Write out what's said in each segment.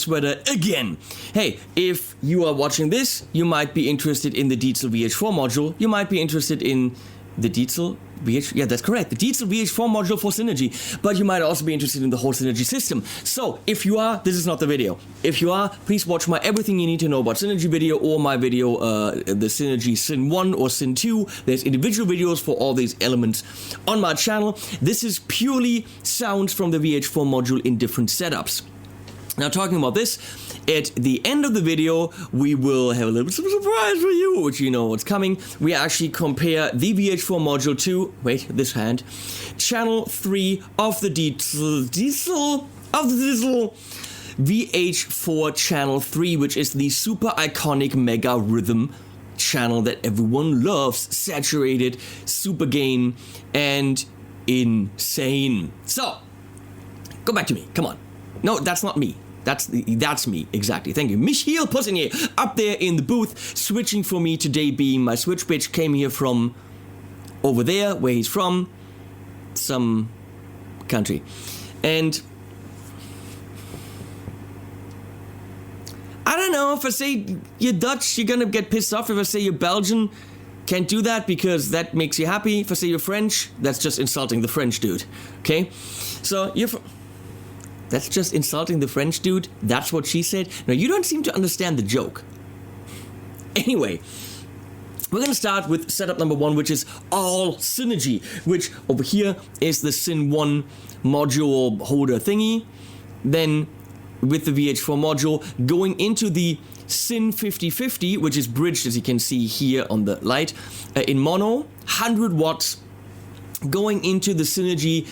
sweater again. Hey, if you are watching this, you might be interested in the Diezel VH4 module. You might be interested in the Diezel VH, yeah, that's correct, the Diezel VH4 module for Synergy, but you might also be interested in the whole Synergy system. So, if you are, this is not the video. If you are, please watch my Everything You Need to Know About Synergy video, or my video, the Synergy Syn 1 or Syn 2. There's individual videos for all these elements on my channel. This is purely sounds from the VH4 module in different setups. Now, talking about this, at the end of the video, we will have a little surprise for you, which you know what's coming. We actually compare the VH4 module to, wait, this hand, channel 3 of the Diezel VH4 channel 3, which is the super iconic mega rhythm channel that everyone loves, saturated, super gain, and insane. So, go back to me, come on. No, that's not me. That's me, exactly. Thank you. Michiel Pussinier up there in the booth, switching for me today, being my switch bitch. Came here from over there, where he's from, some country. And I don't know, if I say you're Dutch, you're gonna get pissed off. If I say you're Belgian, can't do that because that makes you happy. If I say you're French, that's just insulting the French dude. Okay? So you're that's just insulting the French dude. That's what she said. Now, you don't seem to understand the joke. Anyway, we're going to start with setup number 1, which is all Synergy, which over here is the Syn 1 module holder thingy. Then, with the VH4 module, going into the Syn 5050, which is bridged, as you can see here on the light, in mono, 100 watts, going into the Synergy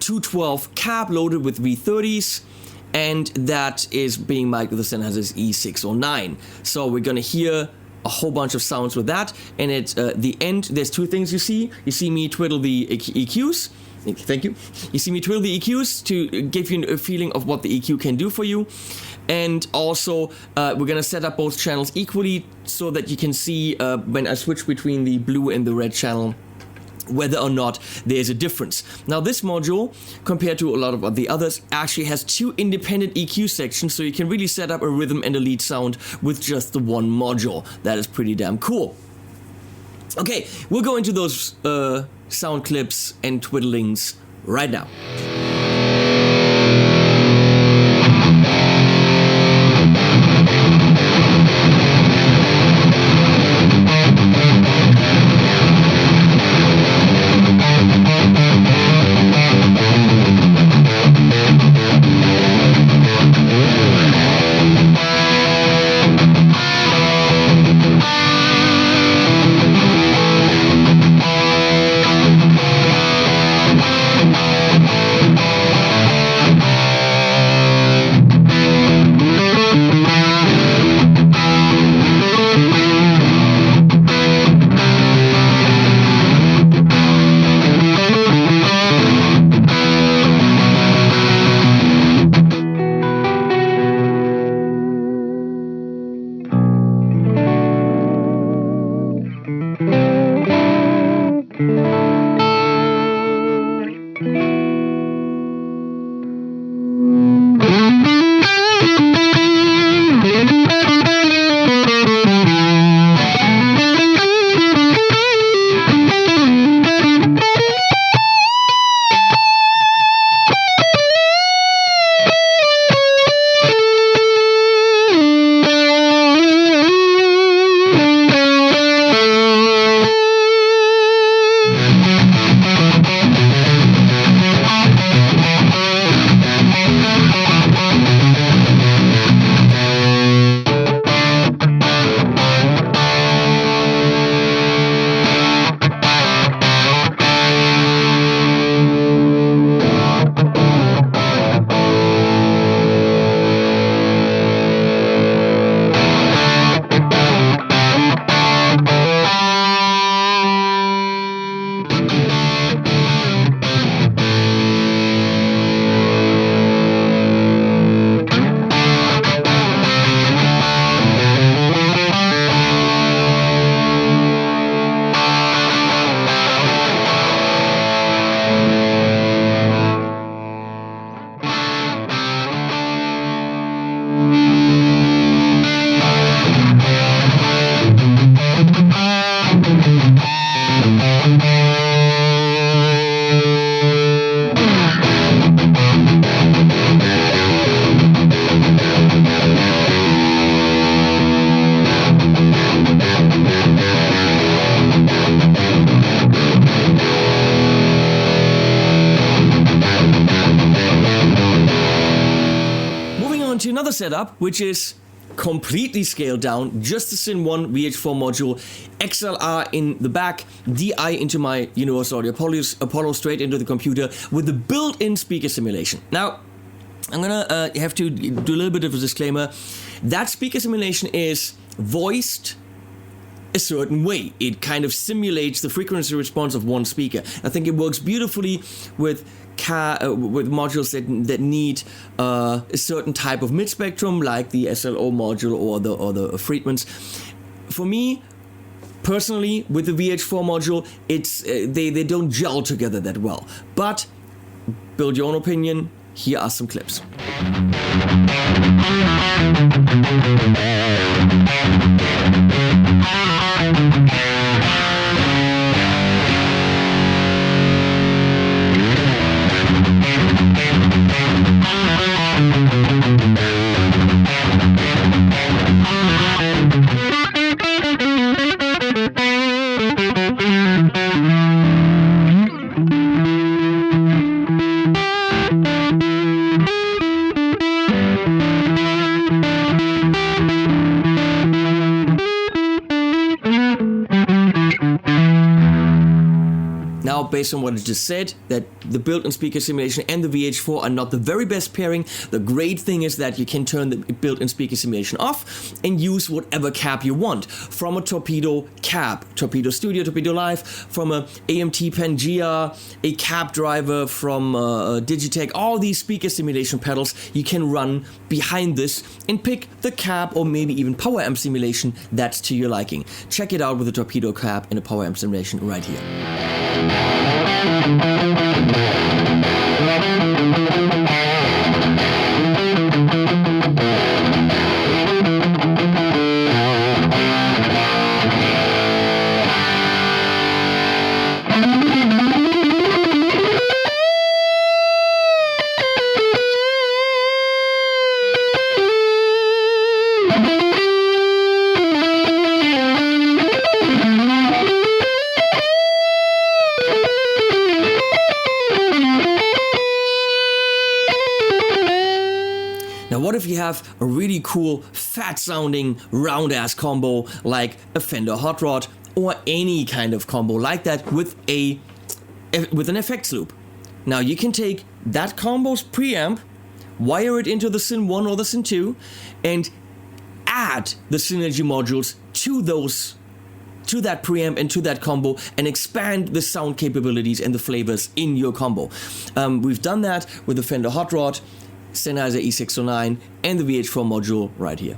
212 cab loaded with V30s, and that is being mic'd with the Sennheiser's E609. So we're gonna hear a whole bunch of sounds with that, and at the end there's two things you see. You see me twiddle the EQs. Thank you. You see me twiddle the EQs to give you a feeling of what the EQ can do for you. And also, we're gonna set up both channels equally so that you can see when I switch between the blue and the red channel, whether or not there's a difference. Now, this module, compared to a lot of the others, actually has 2 independent EQ sections, so you can really set up a rhythm and a lead sound with just the one module. That is pretty damn cool. Okay, we'll go into those sound clips and twiddlings right now. other setup, which is completely scaled down, just the Syn 1 VH4 module, XLR in the back, DI into my Universal Audio Apollo straight into the computer with the built-in speaker simulation. Now, I'm gonna have to do a little bit of a disclaimer. That speaker simulation is voiced a certain way. It kind of simulates the frequency response of one speaker. I think it works beautifully with modules that need a certain type of mid-spectrum, like the SLO module or the Friedmans. For me, personally, with the VH4 module, it's they don't gel together that well. But build your own opinion. Here are some clips. Based on what I just said, that the built-in speaker simulation and the VH4 are not the very best pairing. The great thing is that you can turn the built-in speaker simulation off and use whatever cab you want. From a Torpedo cab, Torpedo Studio, Torpedo Live, from a AMT Pangea, a cab driver from Digitech, all these speaker simulation pedals you can run behind this and pick the cab or maybe even power amp simulation that's to your liking. Check it out with a Torpedo cab and a power amp simulation right here. What if you have a really cool, fat-sounding, round-ass combo like a Fender Hot Rod or any kind of combo like that with an effects loop? Now you can take that combo's preamp, wire it into the Syn 1 or the Syn 2, and add the Synergy modules to that preamp and to that combo and expand the sound capabilities and the flavors in your combo. We've done that with the Fender Hot Rod, Sennheiser E609 and the VH4 module right here.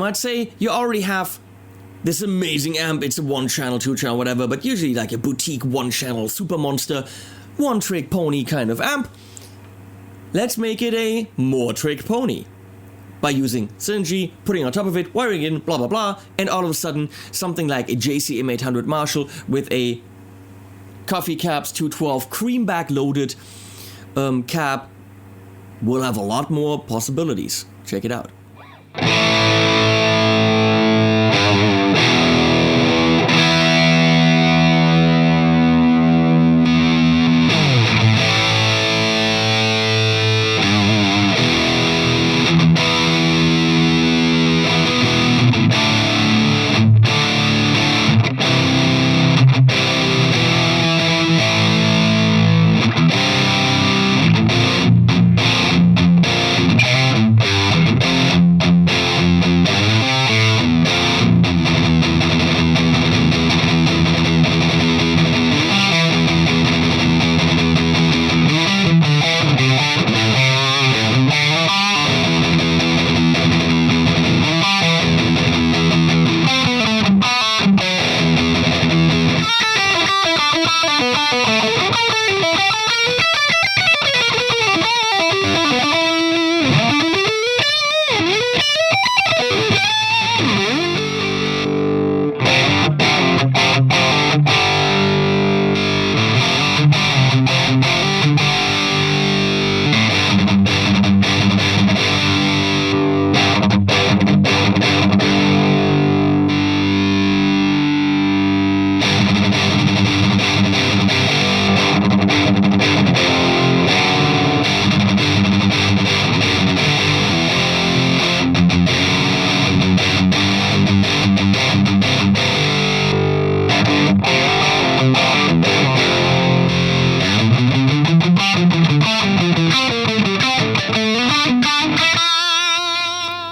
I'd say you already have this amazing amp. It's a 1-channel, 2-channel, whatever, but usually like a boutique 1-channel super monster, one-trick pony kind of amp. Let's make it a more-trick pony by using Synergy, putting on top of it, wiring in, blah blah blah, and all of a sudden something like a JCM 800 Marshall with a Coffee Caps 212 creamback loaded cab will have a lot more possibilities. Check it out.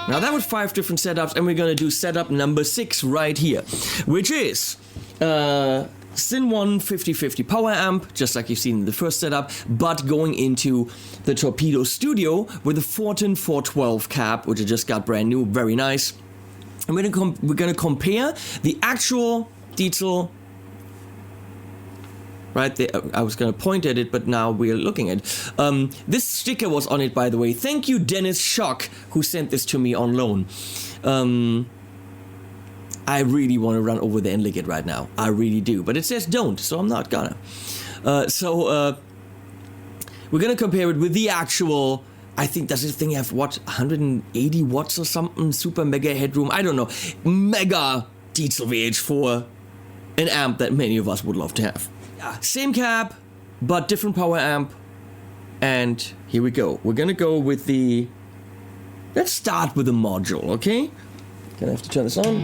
Now that was 5 different setups, and we're gonna do setup number 6 right here, which is Sin 1 50/50 power amp, just like you've seen in the first setup, but going into the Torpedo Studio with a Fortin 412 cab, which I just got brand new, very nice. And we're gonna compare the actual Diezel. Right there, I was gonna point at it, but now we're looking at it. This sticker was on it, by the way. Thank you, Dennis Schock, who sent this to me on loan. I really want to run over there and lick it right now. I really do, but it says don't, so I'm not gonna. We're gonna compare it with the actual. I think does this thing have what 180 watts or something? Super mega headroom. I don't know. Mega Diezel VH4, an amp that many of us would love to have. Same cab, but different power amp. And here we go. We're gonna go with the. Let's start with the module, okay? Gonna have to turn this on.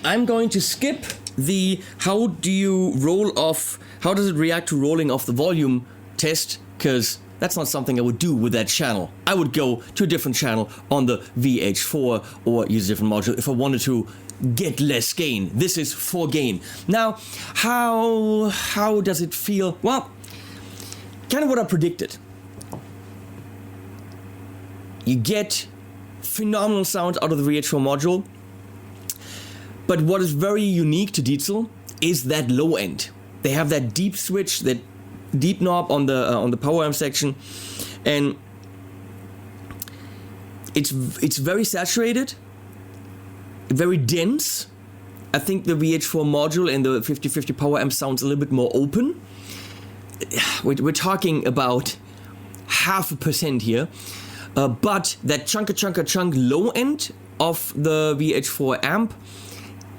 I'm going to skip the how do you roll off, how does it react to rolling off the volume test, because that's not something I would do with that channel. I would go to a different channel on the VH4 or use a different module if I wanted to get less gain. This is for gain. Now, how does it feel? Well, kind of what I predicted. You get phenomenal sound out of the VH4 module, but what is very unique to Diezel is that low end. They have that deep switch, that deep knob on the power amp section, and it's very saturated, very dense. I think the VH4 module and the 50/50 power amp sounds a little bit more open. we're talking about 0.5% here, but that chunk low end of the VH4 amp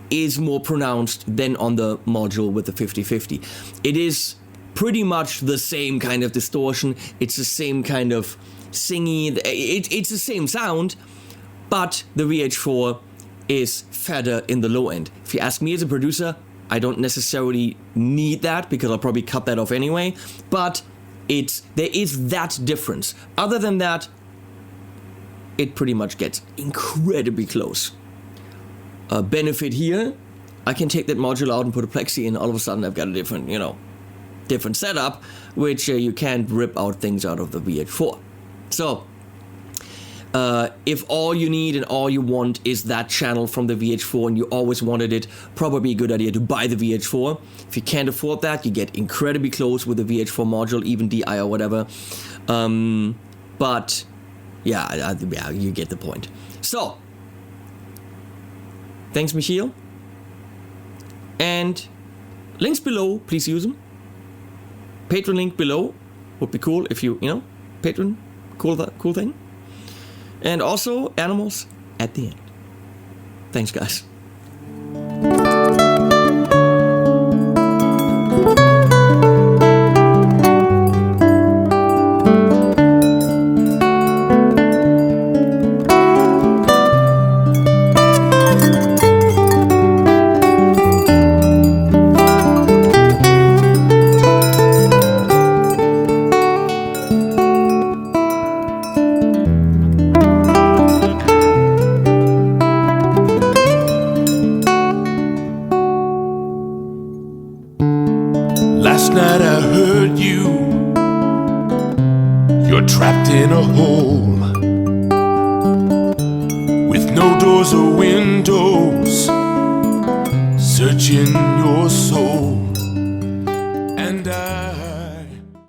is more pronounced than on the module with the 50/50. It is pretty much the same kind of distortion, it's the same kind of singy, it's the same sound, but the VH4 is fatter in the low end. If you ask me as a producer, I don't necessarily need that because I'll probably cut that off anyway, but there is that difference. Other than that, it pretty much gets incredibly close. A benefit here, I can take that module out and put a plexi in, all of a sudden I've got a different, different setup, which you can't rip out things out of the VH4. So, if all you need and all you want is that channel from the VH4 and you always wanted it, probably a good idea to buy the VH4. If you can't afford that, you get incredibly close with the VH4 module, even DI or whatever. But yeah, you get the point. So, thanks, Michiel. And links below, please use them. Patreon link below would be cool if you Patreon, cool thing. And also animals at the end. Thanks, guys. Last night I heard you. You're trapped in a hole with no doors or windows, searching your soul.